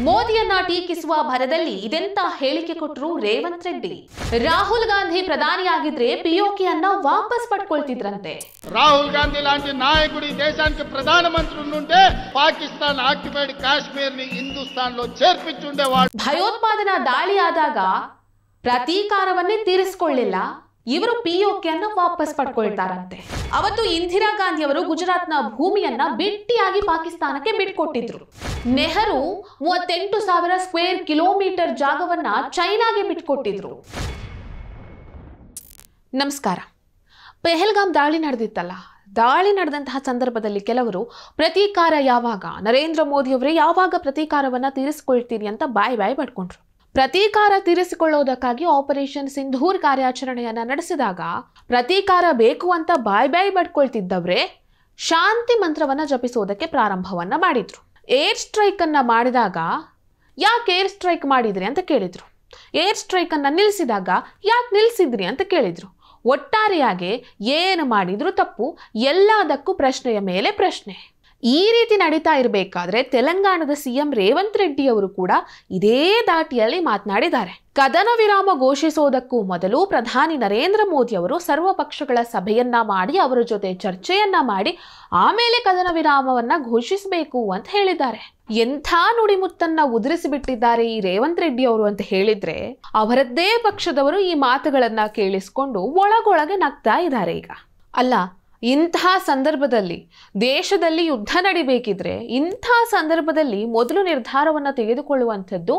ಮೋದಿಯನ್ನ ಟೀಕಿಸುವ ಭರದಲ್ಲಿ ಇದೆಂತ ಹೇಳಿಕೆ ಕೊಟ್ಟರು ರೇವಂತ್ ರೆಡ್ಡಿ. ರಾಹುಲ್ ಗಾಂಧಿ ప్రధానిಯಾಗಿದ್ರೆ పిఓకేಯನ್ನ వాపస్ పట్టుకొల్తిద్రంతే. రాహుల్ గాంధీ లాంటి నాయకుడు ఈ దేశానికి ప్రధానమంత్రి ఉండుంటే పాకిస్తాన్ ఆక్యుపైడ్ కాశ్మీర్ ని హిందుస్థాన్ లో చేర్పించుండేవాడు. ಭಯೋತ್ಪಾದನಾ ದಾಳಿ ಆದಾಗ ಪ್ರತೀಕಾರವನ್ನೇ ತೀರಿಸಿಕೊಳ್ಳಿಲ್ಲ, ಇವರು ಪಿಒಕೆಯನ್ನ ವಾಪಸ್ ಪಡ್ಕೊಳ್ತಾರಂತೆ. ಅವತ್ತು ಇಂದಿರಾ ಗಾಂಧಿ ಅವರು ಗುಜರಾತ್ನ ಭೂಮಿಯನ್ನ ಬಿಟ್ಟಿಯಾಗಿ ಪಾಕಿಸ್ತಾನಕ್ಕೆ ಬಿಟ್ಕೊಟ್ಟಿದ್ರು. ನೆಹರು 38,000 ಸ್ಕ್ವೇರ್ ಕಿಲೋಮೀಟರ್ ಜಾಗವನ್ನ ಚೈನಾಗೆ ಬಿಟ್ಕೊಟ್ಟಿದ್ರು. ನಮಸ್ಕಾರ. ಪೆಹಲ್ಗಾಮ್ ದಾಳಿ ನಡೆದಿತ್ತಲ್ಲ, ದಾಳಿ ನಡೆದಂತಹ ಸಂದರ್ಭದಲ್ಲಿ ಕೆಲವರು ಪ್ರತೀಕಾರ ಯಾವಾಗ, ನರೇಂದ್ರ ಮೋದಿ ಅವರೇ ಯಾವಾಗ ಪ್ರತೀಕಾರವನ್ನ ತೀರಿಸಿಕೊಳ್ತೀನಿ ಅಂತ ಬಾಯ್ ಪಡ್ಕೊಂಡ್ರು. ಪ್ರತೀಕಾರ ತೀರಿಸಿಕೊಳ್ಳೋದಕ್ಕಾಗಿ ಆಪರೇಷನ್ ಸಿಂಧೂರ್ ಕಾರ್ಯಾಚರಣೆಯನ್ನ ನಡೆಸಿದಾಗ ಪ್ರತೀಕಾರ ಬೇಕು ಅಂತ ಬಾಯ್ ಬಡ್ಕೊಳ್ತಿದ್ದವ್ರೆ ಶಾಂತಿ ಮಂತ್ರವನ್ನ ಜಪಿಸೋದಕ್ಕೆ ಪ್ರಾರಂಭವನ್ನ ಮಾಡಿದ್ರು. ಏರ್ ಸ್ಟ್ರೈಕ್ ಅನ್ನ ಮಾಡಿದಾಗ ಯಾಕೆ ಏರ್ ಸ್ಟ್ರೈಕ್ ಮಾಡಿದ್ರಿ ಅಂತ ಕೇಳಿದ್ರು. ಏರ್ ಸ್ಟ್ರೈಕ್ ಅನ್ನ ನಿಲ್ಲಿಸಿದಾಗ ಯಾಕೆ ನಿಲ್ಲಿಸಿದ್ರಿ ಅಂತ ಕೇಳಿದ್ರು. ಒಟ್ಟಾರೆಯಾಗಿ ಏನು ಮಾಡಿದ್ರು ತಪ್ಪು, ಎಲ್ಲದಕ್ಕೂ ಪ್ರಶ್ನೆಯ ಮೇಲೆ ಪ್ರಶ್ನೆ. ಈ ರೀತಿ ನಡೀತಾ ಇರಬೇಕಾದ್ರೆ ತೆಲಂಗಾಣದ ಸಿಎಂ ರೇವಂತ್ ರೆಡ್ಡಿ ಅವರು ಕೂಡ ಇದೇ ದಾಟಿಯಲ್ಲಿ ಮಾತನಾಡಿದ್ದಾರೆ. ಕದನ ವಿರಾಮ ಘೋಷಿಸೋದಕ್ಕೂ ಮೊದಲು ಪ್ರಧಾನಿ ನರೇಂದ್ರ ಮೋದಿ ಅವರು ಸರ್ವ ಪಕ್ಷಗಳ ಸಭೆಯನ್ನ ಮಾಡಿ ಅವರ ಜೊತೆ ಚರ್ಚೆಯನ್ನ ಮಾಡಿ ಆಮೇಲೆ ಕದನ ವಿರಾಮವನ್ನ ಘೋಷಿಸಬೇಕು ಅಂತ ಹೇಳಿದ್ದಾರೆ. ಎಂಥ ನುಡಿಮುತ್ತನ್ನ ಉದುರಿಸಿಬಿಟ್ಟಿದ್ದಾರೆ ಈ ರೇವಂತ್ ರೆಡ್ಡಿ ಅವರು ಅಂತ ಹೇಳಿದ್ರೆ ಅವರದ್ದೇ ಪಕ್ಷದವರು ಈ ಮಾತುಗಳನ್ನ ಕೇಳಿಸ್ಕೊಂಡು ಒಳಗೊಳಗೆ ನಗ್ತಾ ಇದ್ದಾರೆ. ಈಗ ಅಲ್ಲ, ಇಂತಹ ಸಂದರ್ಭದಲ್ಲಿ ದೇಶದಲ್ಲಿ ಯುದ್ಧ ನಡಿಬೇಕಿದ್ರೆ ಇಂಥ ಸಂದರ್ಭದಲ್ಲಿ ಮೊದಲು ನಿರ್ಧಾರವನ್ನು ತೆಗೆದುಕೊಳ್ಳುವಂಥದ್ದು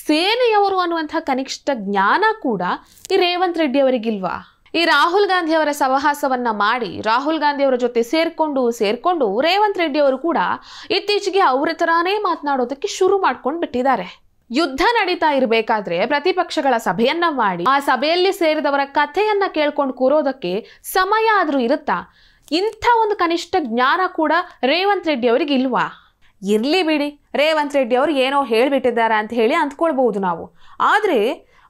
ಸೇನೆಯವರು ಅನ್ನುವಂಥ ಕನಿಷ್ಠ ಜ್ಞಾನ ಕೂಡ ಈ ರೇವಂತ್ ರೆಡ್ಡಿ ಅವರಿಗಿಲ್ವಾ? ಈ ರಾಹುಲ್ ಗಾಂಧಿ ಅವರ ಸಹವಾಸವನ್ನ ಮಾಡಿ ರಾಹುಲ್ ಗಾಂಧಿ ಅವರ ಜೊತೆ ಸೇರ್ಕೊಂಡು ರೇವಂತ್ ರೆಡ್ಡಿ ಅವರು ಕೂಡ ಇತ್ತೀಚೆಗೆ ಅವರ ತರಾನೇ ಮಾತನಾಡೋದಕ್ಕೆ ಶುರು ಮಾಡ್ಕೊಂಡು ಬಿಟ್ಟಿದ್ದಾರೆ. ಯುದ್ಧ ನಡೀತಾ ಇರಬೇಕಾದ್ರೆ ಪ್ರತಿಪಕ್ಷಗಳ ಸಭೆಯನ್ನ ಮಾಡಿ ಆ ಸಭೆಯಲ್ಲಿ ಸೇರಿದವರ ಕಥೆಯನ್ನ ಕೇಳ್ಕೊಂಡು ಕೂರೋದಕ್ಕೆ ಸಮಯ ಆದ್ರೂ ಇರುತ್ತಾ? ಇಂಥ ಒಂದು ಕನಿಷ್ಠ ಜ್ಞಾನ ಕೂಡ ರೇವಂತ್ ರೆಡ್ಡಿ ಅವರಿಗೆ ಇಲ್ವಾ? ಇರ್ಲಿ ಬಿಡಿ, ರೇವಂತ್ ರೆಡ್ಡಿ ಅವರು ಏನೋ ಹೇಳ್ಬಿಟ್ಟಿದ್ದಾರೆ ಅಂತ ಹೇಳಿ ಅಂದ್ಕೊಳ್ಬಹುದು ನಾವು. ಆದ್ರೆ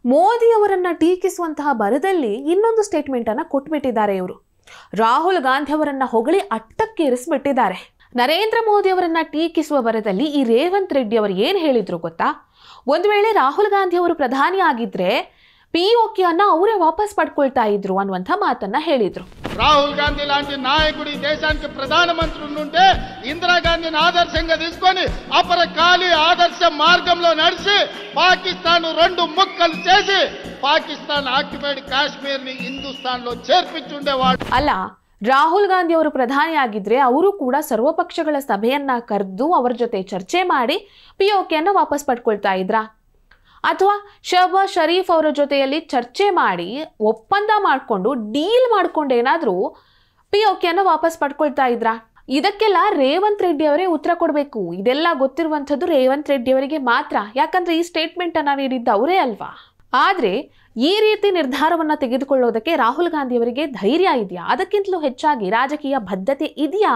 ಮೋದಿ ಅವರನ್ನ ಟೀಕಿಸುವಂತಹ ಬರದಲ್ಲಿ ಇನ್ನೊಂದು ಸ್ಟೇಟ್ಮೆಂಟ್ ಅನ್ನ ಕೊಟ್ಬಿಟ್ಟಿದ್ದಾರೆ ಇವರು. ರಾಹುಲ್ ಗಾಂಧಿ ಅವರನ್ನ ಹೊಗಳಿ ಅಟ್ಟಕ್ಕೇರಿಸ್ಬಿಟ್ಟಿದ್ದಾರೆ. ನರೇಂದ್ರ ಮೋದಿ ಅವರನ್ನ ಟೀಕಿಸುವ ಬರದಲ್ಲಿ ಈ ರೇವಂತ್ ರೆಡ್ಡಿ ಅವರು ಏನ್ ಹೇಳಿದ್ರು ಗೊತ್ತಾ? ಒಂದು ವೇಳೆ ರಾಹುಲ್ ಗಾಂಧಿ ಅವರು ಪ್ರಧಾನಿ ಆಗಿದ್ರೆ ಪಿಒಕೆಯನ್ನ ಅವರೇ ವಾಪಸ್ ಪಡ್ಕೊಳ್ತಾ ಇದ್ರು ಅನ್ನುವಂಥ ಮಾತನ್ನ ಹೇಳಿದ್ರು. రాహుల్ గాంధీ లాంటి నాయకుడు ఈ దేశానికి ప్రధానమంత్రి ఉండుంటే ఇందిరాగాంధీని ఆదర్శంగా తీసుకొని అపర ఖాళీ ఆదర్శ మార్గంలో నడిచి పాకిస్తాన్ రెండు ముక్కలు చేసి పాకిస్తాన్ ఆక్యుపైడ్ కాశ్మీర్ ని హిందుస్థాన్ లో చేర్పించుండేవాడు. ಅಲ್ಲ, ರಾಹುಲ್ ಗಾಂಧಿ ಅವರು ಪ್ರಧಾನಿ ಆಗಿದ್ರೆ ಅವರು ಕೂಡ ಸರ್ವಪಕ್ಷಗಳ ಸಭೆಯನ್ನ ಕರೆದು ಅವರ ಜೊತೆ ಚರ್ಚೆ ಮಾಡಿ ಪಿಒಕೆಯನ್ನ ವಾಪಸ್ ಪಡ್ಕೊಳ್ತಾ ಇದ್ರಾ? ಅಥವಾ ಶಹಬಾಜ್ ಶರೀಫ್ ಅವರ ಜೊತೆಯಲ್ಲಿ ಚರ್ಚೆ ಮಾಡಿ ಒಪ್ಪಂದ ಮಾಡಿಕೊಂಡು ಡೀಲ್ ಮಾಡ್ಕೊಂಡು ಏನಾದರೂ ಪಿಒಕೆಯನ್ನ ವಾಪಸ್ ಪಡ್ಕೊಳ್ತಾ ಇದ್ರಾ? ಇದಕ್ಕೆಲ್ಲ ರೇವಂತ್ ರೆಡ್ಡಿ ಅವರೇ ಉತ್ತರ ಕೊಡಬೇಕು. ಇದೆಲ್ಲ ಗೊತ್ತಿರುವಂಥದ್ದು ರೇವಂತ್ ರೆಡ್ಡಿ ಅವರಿಗೆ ಮಾತ್ರ, ಯಾಕಂದ್ರೆ ಈ ಸ್ಟೇಟ್ಮೆಂಟ್ ಅನ್ನ ನೀಡಿದ್ದು ಅವರೇ ಅಲ್ವಾ? ಆದ್ರೆ ಈ ರೀತಿ ನಿರ್ಧಾರವನ್ನ ತೆಗೆದುಕೊಳ್ಳೋದಕ್ಕೆ ರಾಹುಲ್ ಗಾಂಧಿ ಅವರಿಗೆ ಧೈರ್ಯ ಇದೆಯಾ? ಅದಕ್ಕಿಂತಲೂ ಹೆಚ್ಚಾಗಿ ರಾಜಕೀಯ ಬದ್ಧತೆ ಇದೆಯಾ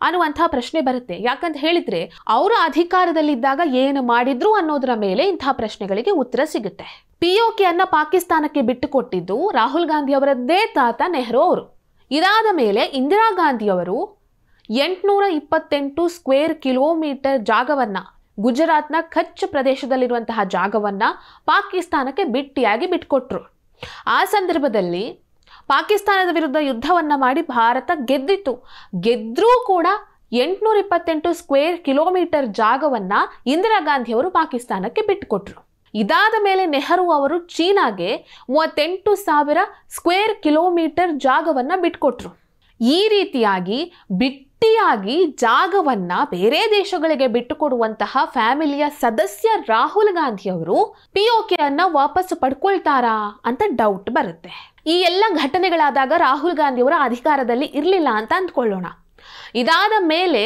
ಅನ್ನುವಂತಹ ಪ್ರಶ್ನೆ ಬರುತ್ತೆ. ಯಾಕಂತ ಹೇಳಿದ್ರೆ ಅವರು ಅಧಿಕಾರದಲ್ಲಿದ್ದಾಗ ಏನು ಮಾಡಿದ್ರು ಅನ್ನೋದರ ಮೇಲೆ ಇಂತಹ ಪ್ರಶ್ನೆಗಳಿಗೆ ಉತ್ತರ ಸಿಗುತ್ತೆ. ಪಿಒಕೆಯನ್ನ ಪಾಕಿಸ್ತಾನಕ್ಕೆ ಬಿಟ್ಟು ಕೊಟ್ಟಿದ್ದು ರಾಹುಲ್ ಗಾಂಧಿ ಅವರದ್ದೇ ತಾತ ನೆಹರು ಅವರು. ಇದಾದ ಮೇಲೆ ಇಂದಿರಾ ಗಾಂಧಿ ಅವರು 828 ಸ್ಕ್ವೇರ್ ಕಿಲೋಮೀಟರ್ ಜಾಗವನ್ನ, ಗುಜರಾತ್ನ ಕಚ್ ಪ್ರದೇಶದಲ್ಲಿರುವಂತಹ ಜಾಗವನ್ನ ಪಾಕಿಸ್ತಾನಕ್ಕೆ ಬಿಟ್ಟಿಯಾಗಿ ಬಿಟ್ಕೊಟ್ರು. ಆ ಸಂದರ್ಭದಲ್ಲಿ ಪಾಕಿಸ್ತಾನದ ವಿರುದ್ಧ ಯುದ್ಧವನ್ನ ಮಾಡಿ ಭಾರತ ಗೆದ್ರೂ ಕೂಡ 828 ಸ್ಕ್ವೇರ್ ಕಿಲೋಮೀಟರ್ ಜಾಗವನ್ನ ಇಂದಿರಾ ಗಾಂಧಿ ಅವರು ಪಾಕಿಸ್ತಾನಕ್ಕೆ ಬಿಟ್ಟುಕೊಟ್ರು. ಇದಾದ ಮೇಲೆ ನೆಹರು ಅವರು ಚೀನಾಗೆ 38,000 ಸ್ಕ್ವೇರ್ ಕಿಲೋಮೀಟರ್ ಜಾಗವನ್ನ ಬಿಟ್ಕೊಟ್ರು. ಈ ರೀತಿಯಾಗಿ ಬಿಟ್ಟಿಯಾಗಿ ಜಾಗವನ್ನ ಬೇರೆ ದೇಶಗಳಿಗೆ ಬಿಟ್ಟುಕೊಡುವಂತಹ ಫ್ಯಾಮಿಲಿಯ ಸದಸ್ಯ ರಾಹುಲ್ ಗಾಂಧಿ ಅವರು ಪಿಒಕೆಯನ್ನ ವಾಪಸ್ ಪಡ್ಕೊಳ್ತಾರಾ ಅಂತ ಡೌಟ್ ಬರುತ್ತೆ. ಈ ಎಲ್ಲ ಘಟನೆಗಳಾದಾಗ ರಾಹುಲ್ ಗಾಂಧಿ ಅವರ ಅಧಿಕಾರದಲ್ಲಿ ಇರಲಿಲ್ಲ ಅಂತ ಅಂದ್ಕೊಳ್ಳೋಣ. ಇದಾದ ಮೇಲೆ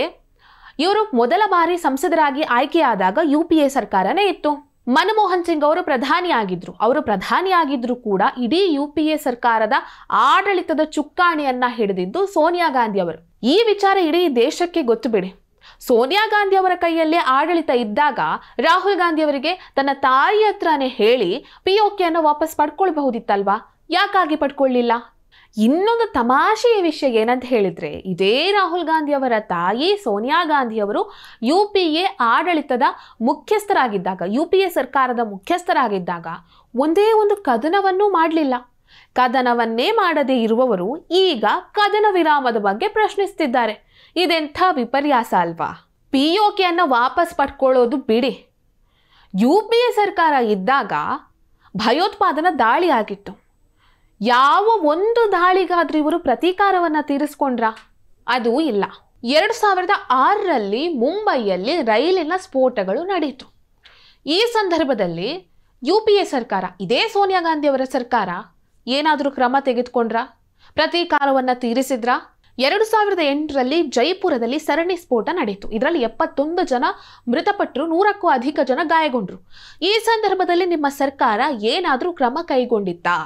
ಇವರು ಮೊದಲ ಬಾರಿ ಸಂಸದರಾಗಿ ಆಯ್ಕೆಯಾದಾಗ UPA ಸರ್ಕಾರನೇ ಇತ್ತು. ಮನಮೋಹನ್ ಸಿಂಗ್ ಅವರು ಪ್ರಧಾನಿಯಾಗಿದ್ರು ಕೂಡ ಇಡೀ UPA ಸರ್ಕಾರದ ಆಡಳಿತದ ಚುಕ್ಕಾಣಿಯನ್ನ ಹಿಡಿದಿದ್ದು ಸೋನಿಯಾ ಗಾಂಧಿ ಅವರು. ಈ ವಿಚಾರ ಇಡೀ ದೇಶಕ್ಕೆ ಗೊತ್ತು ಬಿಡಿ. ಸೋನಿಯಾ ಗಾಂಧಿ ಅವರ ಕೈಯಲ್ಲೇ ಆಡಳಿತ ಇದ್ದಾಗ ರಾಹುಲ್ ಗಾಂಧಿ ಅವರಿಗೆ ತನ್ನ ತಾಯಿ ಹತ್ರನೇ ಹೇಳಿ ಪಿಒಕೆಯನ್ನು ವಾಪಸ್ ಪಡ್ಕೊಳ್ಬಹುದಿತ್ತಲ್ವಾ? ಯಾಕಾಗಿ ಪಡ್ಕೊಳ್ಳಿಲ್ಲ? ಇನ್ನೊಂದು ತಮಾಷೆಯ ವಿಷಯ ಏನಂತ ಹೇಳಿದ್ರೆ, ಇದೇ ರಾಹುಲ್ ಗಾಂಧಿಯವರ ತಾಯಿ ಸೋನಿಯಾ ಗಾಂಧಿಯವರು UPA ಆಡಳಿತದ ಮುಖ್ಯಸ್ಥರಾಗಿದ್ದಾಗ, UPA ಸರ್ಕಾರದ ಮುಖ್ಯಸ್ಥರಾಗಿದ್ದಾಗ ಒಂದೇ ಒಂದು ಕದನವನ್ನೂ ಮಾಡಲಿಲ್ಲ. ಕದನವನ್ನೇ ಮಾಡದೇ ಇರುವವರು ಈಗ ಕದನ ವಿರಾಮದ ಬಗ್ಗೆ ಪ್ರಶ್ನಿಸ್ತಿದ್ದಾರೆ. ಇದೆಂಥ ವಿಪರ್ಯಾಸ ಅಲ್ವಾ? POK ಅನ್ನು ವಾಪಸ್ ಪಡ್ಕೊಳ್ಳೋದು ಬಿಡಿ, UPA ಸರ್ಕಾರ ಇದ್ದಾಗ ಭಯೋತ್ಪಾದನಾ ದಾಳಿ ಆಗಿತ್ತು. ಯಾವ ಒಂದು ದಾಳಿಗಾದ್ರೂ ಇವರು ಪ್ರತೀಕಾರವನ್ನು ತೀರಿಸ್ಕೊಂಡ್ರ? ಅದೂ ಇಲ್ಲ. 2006ರಲ್ಲಿ ಮುಂಬೈಯಲ್ಲಿ ರೈಲಿನ ಸ್ಫೋಟಗಳು ನಡೆಯಿತು. ಈ ಸಂದರ್ಭದಲ್ಲಿ UPA ಸರ್ಕಾರ, ಇದೇ ಸೋನಿಯಾ ಗಾಂಧಿಯವರ ಸರ್ಕಾರ ಏನಾದರೂ ಕ್ರಮ ತೆಗೆದುಕೊಂಡ್ರ? ಪ್ರತೀಕಾರವನ್ನು ತೀರಿಸಿದ್ರ? 2008ರಲ್ಲಿ ಜೈಪುರದಲ್ಲಿ ಸರಣಿ ಸ್ಫೋಟ ನಡೆಯಿತು. ಇದರಲ್ಲಿ 71 ಜನ ಮೃತಪಟ್ಟರು, 100ಕ್ಕೂ ಅಧಿಕ ಜನ ಗಾಯಗೊಂಡ್ರು. ಈ ಸಂದರ್ಭದಲ್ಲಿ ನಿಮ್ಮ ಸರ್ಕಾರ ಏನಾದರೂ ಕ್ರಮ ಕೈಗೊಂಡಿತ್ತಾ?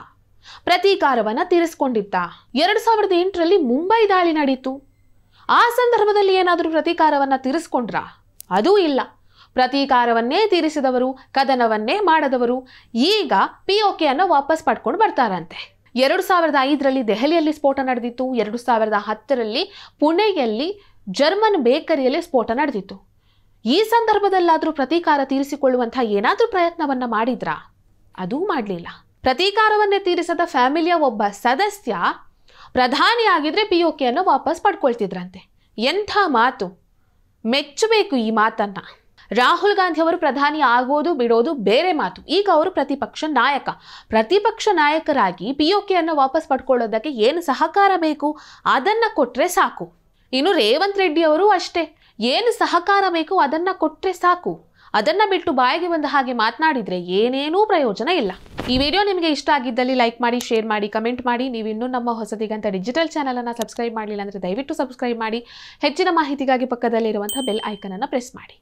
ಪ್ರತೀಕಾರವನ್ನು ತೀರಿಸಿಕೊಂಡಿತ್ತಾ? 2008ರಲ್ಲಿ ಮುಂಬೈ ದಾಳಿ ನಡೆಯಿತು. ಆ ಸಂದರ್ಭದಲ್ಲಿ ಏನಾದರೂ ಪ್ರತೀಕಾರವನ್ನು ತೀರಿಸ್ಕೊಂಡ್ರಾ? ಅದೂ ಇಲ್ಲ. ಪ್ರತೀಕಾರವನ್ನೇ ತೀರಿಸಿದವರು, ಕದನವನ್ನೇ ಮಾಡದವರು ಈಗ POK ಅನ್ನು ವಾಪಸ್ ಪಡ್ಕೊಂಡು ಬರ್ತಾರಂತೆ. 2005ರಲ್ಲಿ ದೆಹಲಿಯಲ್ಲಿ ಸ್ಫೋಟ ನಡೆದಿತ್ತು. 2010ರಲ್ಲಿ ಪುಣೆಯಲ್ಲಿ ಜರ್ಮನ್ ಬೇಕರಿಯಲ್ಲಿ ಸ್ಫೋಟ ನಡೆದಿತ್ತು. ಈ ಸಂದರ್ಭದಲ್ಲಾದರೂ ಪ್ರತೀಕಾರ ತೀರಿಸಿಕೊಳ್ಳುವಂಥ ಏನಾದರೂ ಪ್ರಯತ್ನವನ್ನು ಮಾಡಿದ್ರಾ? ಅದೂ ಮಾಡಲಿಲ್ಲ. ಪ್ರತೀಕಾರವನ್ನೇ ತೀರಿಸದ ಫ್ಯಾಮಿಲಿಯ ಒಬ್ಬ ಸದಸ್ಯ ಪ್ರಧಾನಿ ಆಗಿದ್ರೆ POK ಅನ್ನು ವಾಪಸ್ ಪಡ್ಕೊಳ್ತಿದ್ರಂತೆ. ಎಂಥ ಮಾತು! ಮೆಚ್ಚಬೇಕು ಈ ಮಾತನ್ನ. ರಾಹುಲ್ ಗಾಂಧಿ ಅವರು ಪ್ರಧಾನಿ ಆಗೋದು ಬಿಡೋದು ಬೇರೆ ಮಾತು. ಈಗ ಅವರು ಪ್ರತಿಪಕ್ಷ ನಾಯಕರಾಗಿ POK ಅನ್ನು ವಾಪಸ್ ಪಡ್ಕೊಳ್ಳೋದಕ್ಕೆ ಏನು ಸಹಕಾರ ಬೇಕು ಅದನ್ನ ಕೊಟ್ರೆ ಸಾಕು. ಇನ್ನು ರೇವಂತ್ ರೆಡ್ಡಿ ಅವರು ಅಷ್ಟೇ, ಏನು ಸಹಕಾರ ಬೇಕು ಅದನ್ನ ಕೊಟ್ರೆ ಸಾಕು. ಅದನ್ನ ಬಿಟ್ಟು ಬಾಯಿಗೆ ಬಂದ ಹಾಗೆ ಮಾತನಾಡಿದ್ರೆ ಏನೇನೂ ಪ್ರಯೋಜನ ಇಲ್ಲ. ಈ ವಿಡಿಯೋ ನಿಮಗೆ ಇಷ್ಟ ಆಗಿದ್ದಲ್ಲಿ ಲೈಕ್ ಮಾಡಿ, ಶೇರ್ ಮಾಡಿ, ಕಮೆಂಟ್ ಮಾಡಿ. ನೀವು ಇನ್ನೂ ನಮ್ಮ ಹೊಸದಿಗಂತ ಡಿಜಿಟಲ್ ಚಾನಲ್ ಅನ್ನು ಸಬ್ಸ್ಕ್ರೈಬ್ ಮಾಡಲಿಲ್ಲ ಅಂದರೆ ದಯವಿಟ್ಟು ಸಬ್ಸ್ಕ್ರೈಬ್ ಮಾಡಿ. ಹೆಚ್ಚಿನ ಮಾಹಿತಿಗಾಗಿ ಪಕ್ಕದಲ್ಲಿರುವಂತಹ ಬೆಲ್ ಐಕನ್ ಅನ್ನು ಪ್ರೆಸ್ ಮಾಡಿ.